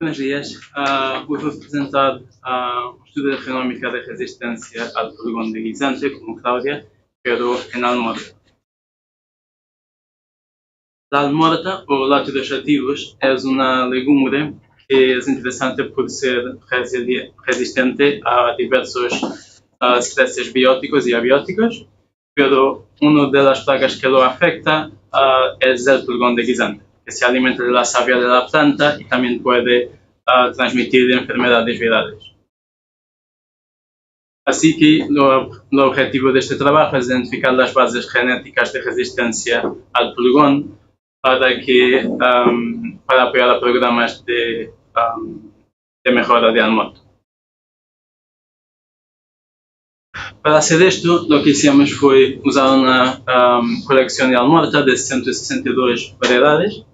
Buenos días. Hoy vou apresentar un estudio de genómica de resistencia al polígono de guisante, como Claudia, pero en almorta. La almorta, o lácteos ativos, es una legumbre que es interesante por ser resistente a diversos estresses bióticos y abióticos, pero una de las plagas que lo afecta es el polígono de guisante, que se alimenta de la savia de la planta y también puede transmitir enfermedades virales. Así que el objetivo de este trabajo es identificar las bases genéticas de resistencia al polígono para apoyar a programas de mejora de almorta. Para hacer esto, lo que hicimos fue usar una colección de almorta de 162 variedades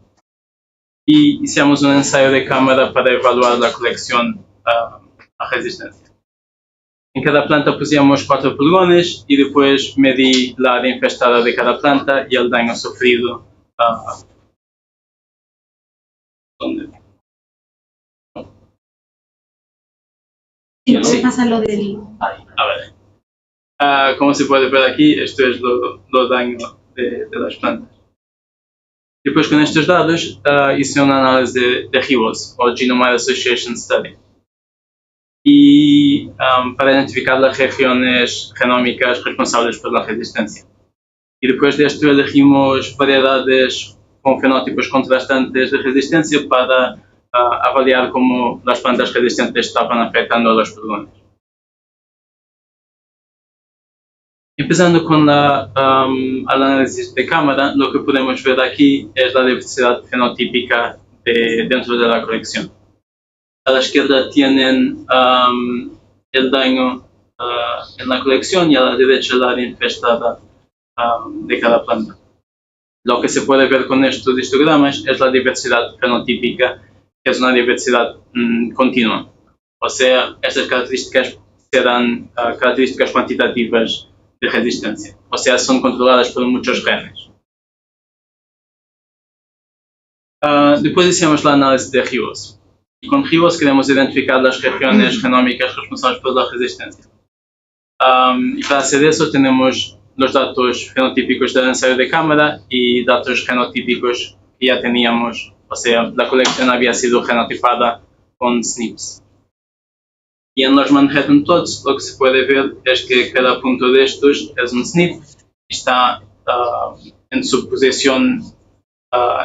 y hicimos un ensayo de cámara para evaluar la colección a resistencia. En cada planta pusimos 4 polígonos y después medí la área infestada de cada planta y el daño sufrido. Sí. Pasa lo del... A ver. Como se puede ver aquí, esto es lo daño de las plantas. Después con estos datos hice un análisis de GWAS, o Genome Association Study, y para identificar las regiones genómicas responsables por la resistencia. Y después de esto elegimos variedades con fenotipos contrastantes de resistencia para avaliar cómo las plantas resistentes estaban afectando a los polígonos. Empezando con el análisis de cámara, lo que podemos ver aquí es la diversidad fenotípica dentro de la colección. A la izquierda tienen el daño en la colección y a la derecha la área infestada de cada planta. Lo que se puede ver con estos histogramas es la diversidad fenotípica, que es una diversidad continua. O sea, estas características serán características cuantitativas de resistencia, o sea, son controladas por muchos genes. Después hicimos el análisis de GWAS. Y con GWAS queremos identificar las regiones genómicas responsables por la resistencia. Y para hacer eso tenemos los datos fenotípicos del ensayo de cámara y datos genotípicos que ya teníamos, o sea, la colección había sido genotipada con SNPs. Y en los Manhattan plots lo que se puede ver es que cada punto de estos es un SNP y está en su posición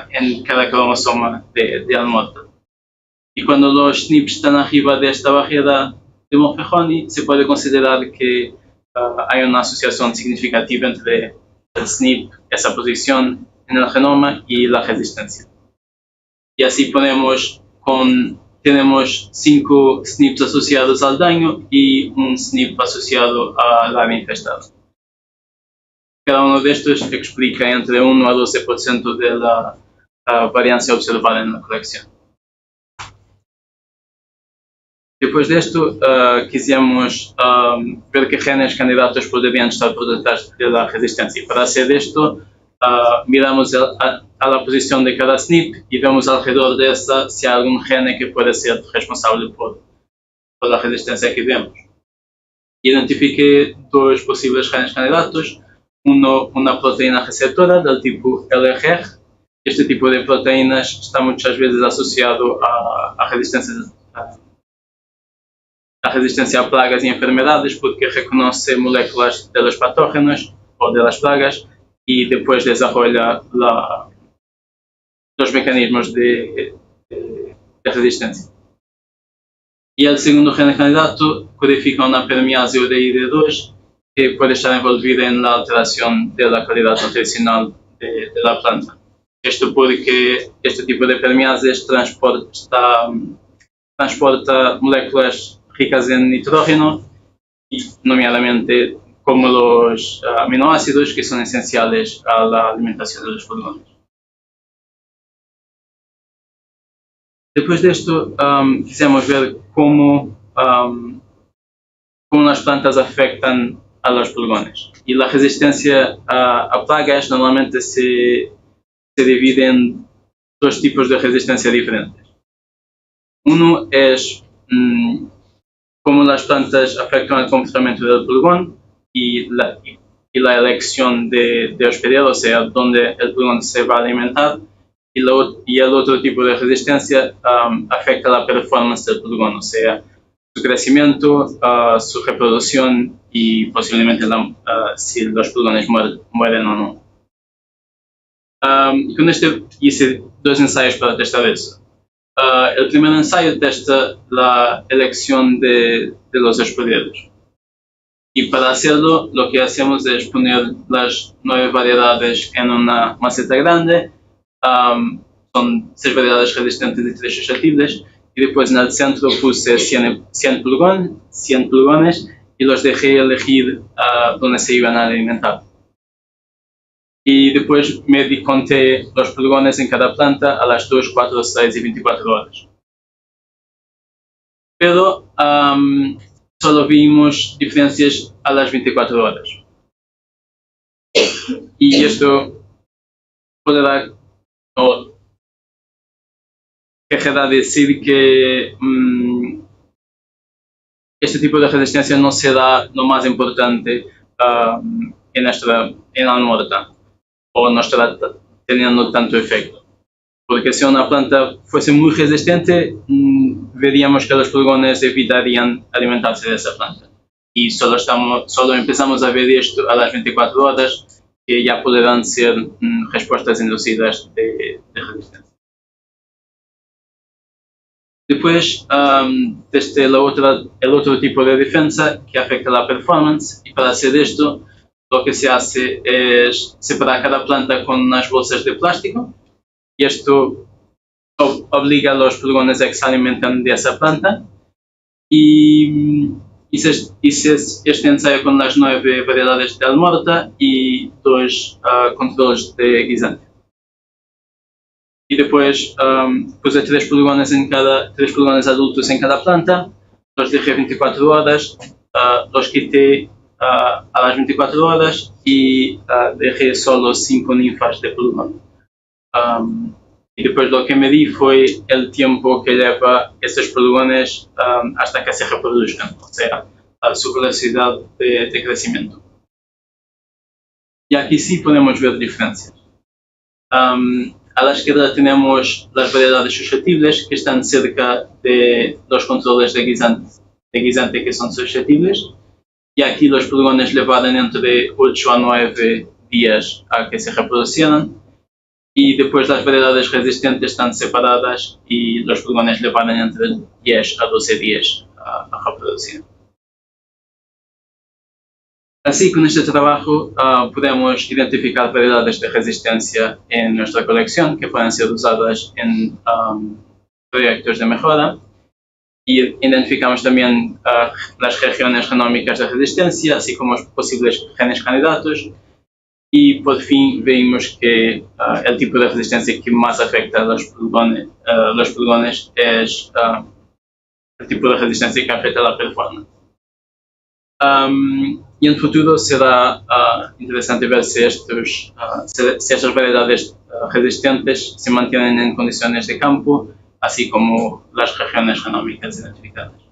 en cada cromosoma de almorta. Y cuando los SNPs están arriba de esta barrera de Monfehoni, se puede considerar que hay una asociación significativa entre el SNP, esa posición en el genoma, y la resistencia. Y así tenemos 5 SNPs asociados al daño y un SNP asociado al área infestada. Cada uno de estos explica entre 1 a 12% de la variancia observada en la colección. Después de esto, quisimos ver qué genes candidatos podrían estar por detrás de la resistencia. Para hacer esto, miramos a la posición de cada SNP y vemos alrededor de esta si hay algún gene que puede ser responsable por la resistencia que vemos. Identifiqué 2 posibles genes candidatos, una proteína receptora del tipo LRR. Este tipo de proteínas está muchas veces asociado a resistencia a plagas y enfermedades porque reconoce moléculas de los patógenos o de las plagas y después desarrolla los mecanismos de resistencia. Y el segundo gen candidato codifica una permease UDID2 que puede estar envolvida en la alteración de la calidad nutricional de la planta. Esto porque este tipo de permeases transporta moléculas ricas en nitrógeno, y nomeadamente como los aminoácidos que son esenciales a la alimentación de los polígonos. Después de esto, quisimos ver cómo las plantas afectan a los polígonos. Y la resistencia a plagas normalmente se divide en 2 tipos de resistencia diferentes. Uno es cómo las plantas afectan el comportamiento del pulgón y la elección de hospedero, o sea, dónde el pulgón se va a alimentar. Y el otro tipo de resistencia afecta la performance del pulgón, o sea, su crecimiento, su reproducción y posiblemente si los pulgones mueren o no. Con esto hice 2 ensayos para testar eso. El primer ensayo testa la elección de los hospederos. Y para hacerlo, lo que hacemos es poner las 9 variedades en una maceta grande. Son 6 variedades resistentes y 3 susceptibles. Y después en el centro puse 100 pulgones y los dejé elegir dónde se iban a alimentar. Y después conté los pulgones en cada planta a las 2, 4, 6 y 24 horas. Pero solo vimos diferencias a las 24 horas. Y esto querrá decir que este tipo de resistencia no será lo más importante en la muerta, o no estará teniendo tanto efecto. Porque si una planta fuese muy resistente, veríamos que los pulgones evitarían alimentarse de esa planta. Y solo empezamos a ver esto a las 24 horas, que ya podrán ser respuestas inducidas de resistencia. Después, testé el otro tipo de defensa que afecta la performance, y para hacer esto, lo que se hace es separar cada planta con unas bolsas de plástico, y esto obliga a los pulgones a que se alimenten de esa planta. Y hice este ensayo con las 9 variedades de almorta y 2 controles de guisante. Y después puse 3 pulgones adultos en cada planta, los dejé 24 horas, los quité a las 24 horas y dejé solo 5 ninfas de pulgón. Y después lo que medí fue el tiempo que lleva estos pulgones hasta que se reproduzcan, o sea, su velocidad de crecimiento. Y aquí sí podemos ver diferencias. A la izquierda tenemos las variedades susceptibles que están cerca de los controles de guisante que son susceptibles, y aquí los pulgones llevaron entre 8 a 9 días a que se reproducieran, y después las variedades resistentes están separadas y los pulgones llevaron entre 10 a 12 días a reproducir. Así, con este trabajo podemos identificar variedades de resistencia en nuestra colección que pueden ser usadas en proyectos de mejora, y identificamos también las regiones genómicas de resistencia, así como posibles genes candidatos, y por fin vimos que el tipo de resistencia que más afecta a los pulgones es el tipo de resistencia que afecta a la performance. Y en el futuro será interesante ver si estas variedades resistentes se mantienen en condiciones de campo, así como las regiones genómicas identificadas.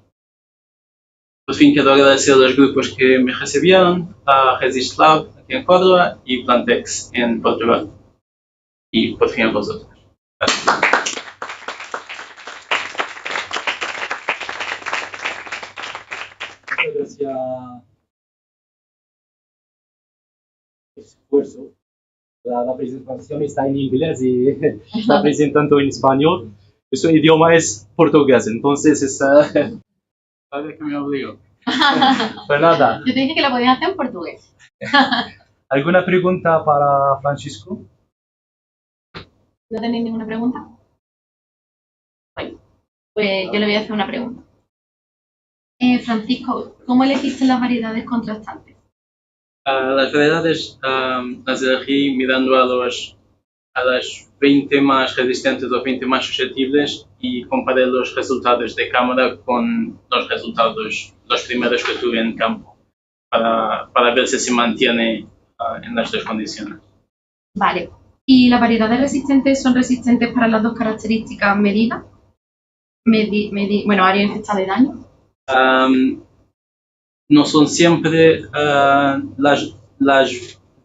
Por fin quiero agradecer a los grupos que me recibieron, a Resist Lab aquí en Córdoba y Plantex en Portugal. Y por fin a vosotros. Gracias. Gracias. Esfuerzo. La presentación está en inglés y está presentando en español. Su idioma es portugués, entonces es... Sabes que me obligo. Pues nada. Yo te dije que la podías hacer en portugués. ¿Alguna pregunta para Francisco? ¿No tenéis ninguna pregunta? Bueno, pues yo le voy a hacer una pregunta. Francisco, ¿cómo elegiste las variedades contrastantes? Las variedades las elegí mirando a las 20 más resistentes o 20 más susceptibles y comparé los resultados de cámara con los primeros que tuve en campo para ver si se mantiene en las 2 condiciones. Vale. ¿Y las variedades resistentes son resistentes para las 2 características medidas? bueno, área y fecha de daño. No son siempre las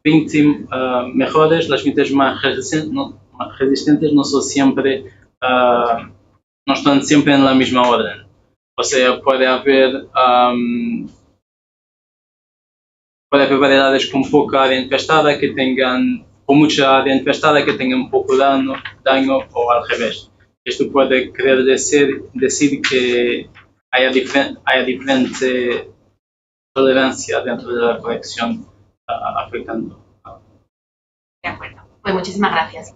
20 mejores, las 20 más resistentes no son siempre, no están siempre en la misma orden. O sea, puede haber variedades con poca área infestada que tengan, con mucha área infestada que tengan poco daño o al revés. Esto puede querer decir que haya diferente tolerancia dentro de la colección afectando. De acuerdo. Pues muchísimas gracias.